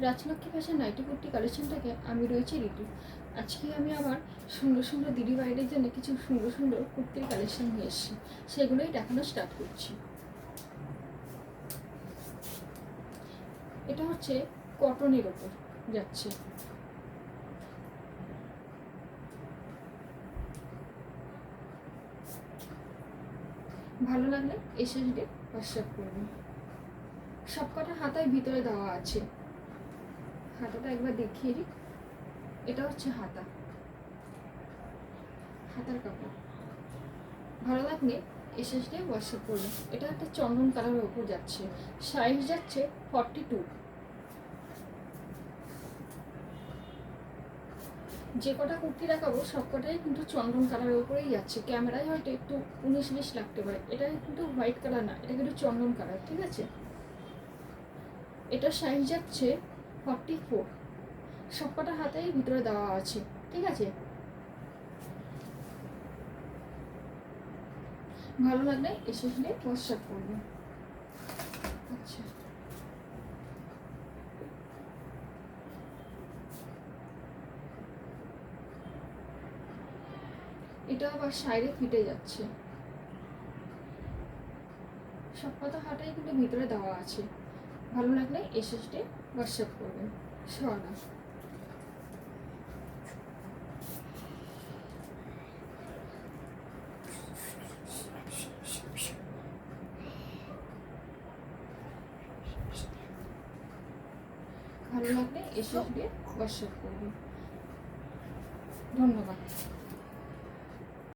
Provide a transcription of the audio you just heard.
Rajlakshmi fashion nighty kurti collection থেকে আমি রয়েছি ঋতু। আজকে আমি আবার সুন্দর সুন্দর দিদি বাইরের জন্য কিছু সুন্দর সুন্দর কুর্তির কালেকশন নিয়ে এসেছি, সেগুলোই দেখানো স্টার্ট করছি। এটা হচ্ছে কটনের ওপর যাচ্ছে। ভালো লাগলে এসএসডি হোয়াটসঅ্যাপ করবেন। সবকটা হাতায় ভিতরে দেওয়া আছে। হাতাটা একবার দেখিয়ে দিই। এটা হচ্ছে হাতা, হাতার কাপড়। ভালো লাগলে এসএসডি হোয়াটসঅ্যাপ করবেন। এটা একটা চন্দন কালারের ওপর যাচ্ছে। সাইজ যাচ্ছে 42। যে কটা কুর্তি দেখাবো সব কটাই কিন্তু চন্দন কালারের উপরেই যাচ্ছে। ক্যামেরায় হয়তো একটু 19-20 লাগতে পারে, এটা কিন্তু হোয়াইট কালার না, এটা কিন্তু চন্দন কালার। ঠিক আছে, এটা সাইজ যাচ্ছে 44। সব কটা হাতেই ভিতরে দেওয়া আছে। ঠিক আছে, ভালো লাগলে এসে হোয়াটসঅ্যাপ করবে। আচ্ছা, এটা আবার সাইডে ফিটে যাচ্ছে। সব কটা হাতাই কিন্তু ভিতরে দেওয়া আছে। ভালো লাগলে এসএসডি হোয়াটসঅ্যাপ করবেন। সোনা, ভালো লাগলে এসএসডি হোয়াটসঅ্যাপ করবেন। ধন্যবাদ।